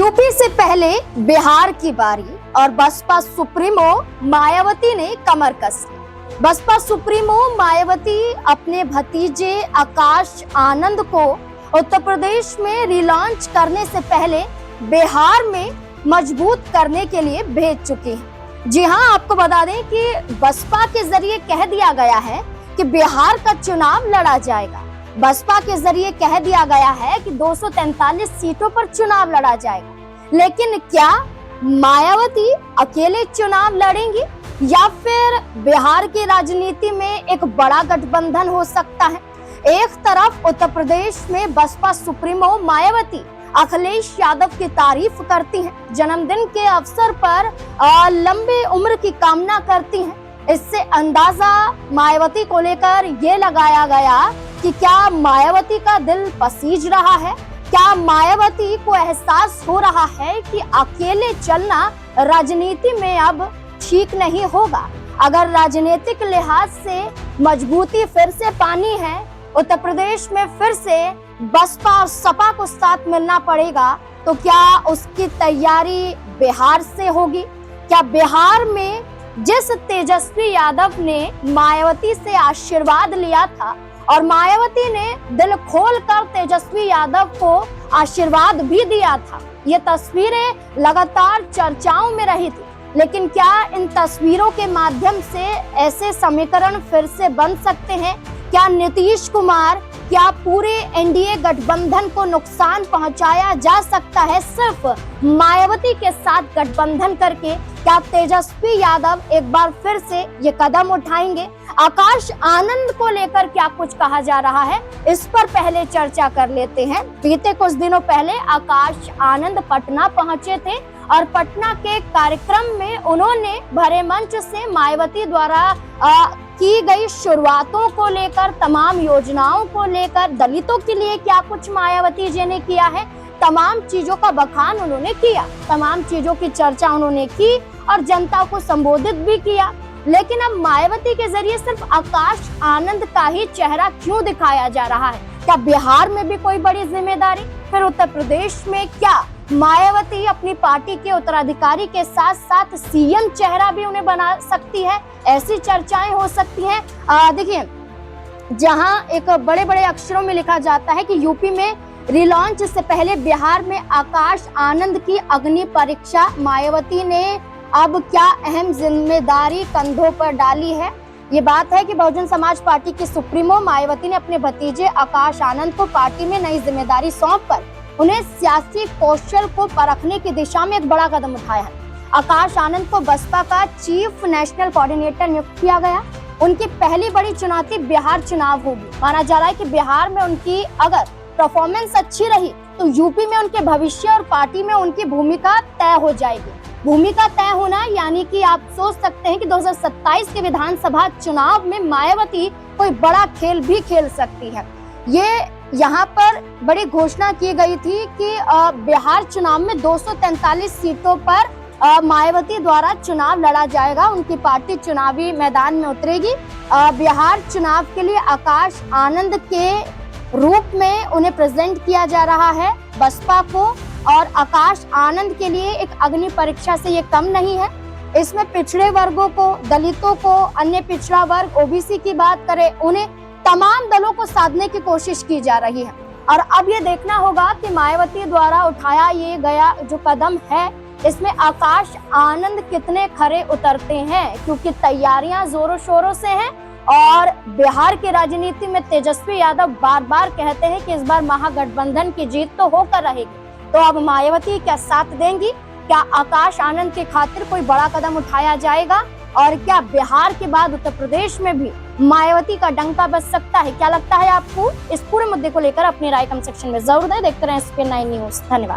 UP से पहले बिहार की बारी और बसपा सुप्रीमो मायावती ने कमर कस ली। बसपा सुप्रीमो मायावती अपने भतीजे आकाश आनंद को उत्तर प्रदेश में रिलॉन्च करने से पहले बिहार में मजबूत करने के लिए भेज चुकी हैं। जी हां, आपको बता दें कि बसपा के जरिए कह दिया गया है कि बिहार का चुनाव लड़ा जाएगा। बसपा के जरिए कह दिया गया है कि 243 सीटों पर चुनाव लड़ा जाएगा। लेकिन क्या मायावती अकेले चुनाव लड़ेंगी या फिर बिहार की राजनीति में एक बड़ा गठबंधन हो सकता है? एक तरफ उत्तर प्रदेश में बसपा सुप्रीमो मायावती अखिलेश यादव की तारीफ करती हैं, जन्मदिन के अवसर पर लंबी उम्र की कामना करती हैं। इससे अंदाजा मायावती को लेकर ये लगाया गया कि क्या मायावती का दिल पसीज रहा है, क्या मायावती को एहसास हो रहा है कि अकेले चलना राजनीति में अब ठीक नहीं होगा। अगर राजनीतिक लिहाज से मजबूती फिर से पानी है, उत्तर प्रदेश में फिर से बसपा और सपा को साथ मिलना पड़ेगा, तो क्या उसकी तैयारी बिहार से होगी? क्या बिहार में जिस तेजस्वी यादव ने मायावती से आशीर्वाद लिया था और मायावती ने दिल खोलकर तेजस्वी यादव को आशीर्वाद भी दिया था, ये तस्वीरें लगातार चर्चाओं में रही थी। लेकिन क्या इन तस्वीरों के माध्यम से ऐसे समीकरण फिर से बन सकते हैं? क्या नीतीश कुमार, क्या पूरे एनडीए गठबंधन को नुकसान पहुंचाया जा सकता है सिर्फ मायावती के साथ गठबंधन करके? क्या तेजस्वी यादव एक बार फिर से ये कदम उठाएंगे? आकाश आनंद को लेकर क्या कुछ कहा जा रहा है, इस पर पहले चर्चा कर लेते हैं। बीते कुछ दिनों पहले आकाश आनंद पटना पहुंचे थे और पटना के कार्यक्रम में उन्होंने भरे मंच से मायावती द्वारा की गई शुरुआतों को लेकर, तमाम योजनाओं को लेकर, दलितों के लिए क्या कुछ मायावती जी ने किया है, तमाम चीजों का बखान उन्होंने किया, तमाम चीजों की चर्चा उन्होंने की और जनता को संबोधित भी किया। लेकिन अब मायावती के जरिए सिर्फ आकाश आनंद का ही चेहरा क्यों दिखाया जा रहा है? क्या बिहार में भी कोई बड़ी जिम्मेदारी? फिर उत्तर प्रदेश में क्या मायावती अपनी पार्टी के उत्तराधिकारी के साथ साथ सीएम चेहरा भी उन्हें बना सकती है? ऐसी चर्चाएं हो सकती हैं। देखिए, जहां एक बड़े बड़े अक्षरों में लिखा जाता है कि यूपी में रिलॉन्च से पहले बिहार में आकाश आनंद की अग्नि परीक्षा, मायावती ने अब क्या अहम जिम्मेदारी कंधों पर डाली है। ये बात है कि बहुजन समाज पार्टी की सुप्रीमो मायावती ने अपने भतीजे आकाश आनंद को पार्टी में नई जिम्मेदारी सौंपकर उन्हें सियासी कौशल को परखने की दिशा में एक बड़ा कदम उठाया है। आकाश आनंद को बसपा का चीफ नेशनल कोऑर्डिनेटर नियुक्त किया गया। उनकी पहली बड़ी चुनौती बिहार चुनाव होगी। माना जा रहा है कि बिहार में उनकी अगर परफॉर्मेंस अच्छी रही तो यूपी में उनके भविष्य और पार्टी में उनकी भूमिका तय हो जाएगी। भूमिका तय होना यानी कि आप सोच सकते हैं कि 2027 के विधानसभा चुनाव में मायावती कोई बड़ा खेल भी खेल सकती है। ये यहाँ पर बड़ी घोषणा की गई थी कि बिहार चुनाव में 243 सीटों पर मायावती द्वारा चुनाव लड़ा जाएगा। उनकी पार्टी चुनावी मैदान में उतरेगी। बिहार चुनाव के लिए आकाश आनंद के रूप में उन्हें प्रेजेंट किया जा रहा है बसपा को, और आकाश आनंद के लिए एक अग्नि परीक्षा से ये कम नहीं है। इसमें पिछड़े वर्गों को, दलितों को, अन्य पिछड़ा वर्ग, ओबीसी की बात करें, उन्हें तमाम दलों को साधने की कोशिश की जा रही है। और अब ये देखना होगा कि मायावती द्वारा उठाया ये गया जो कदम है, इसमें आकाश आनंद कितने खरे उतरते हैं, क्योंकि तैयारियां जोरों शोरों से हैं। और बिहार की राजनीति में तेजस्वी यादव बार बार कहते हैं कि इस बार महागठबंधन की जीत तो होकर रहेगी। तो अब मायावती क्या साथ देंगी? क्या आकाश आनंद की खातिर कोई बड़ा कदम उठाया जाएगा? और क्या बिहार के बाद उत्तर प्रदेश में भी मायावती का डंका बज सकता है? क्या लगता है आपको? इस पूरे मुद्दे को लेकर अपनी राय कमेंट सेक्शन में जरूर दें। देखते रहें SPN9 न्यूज़। धन्यवाद।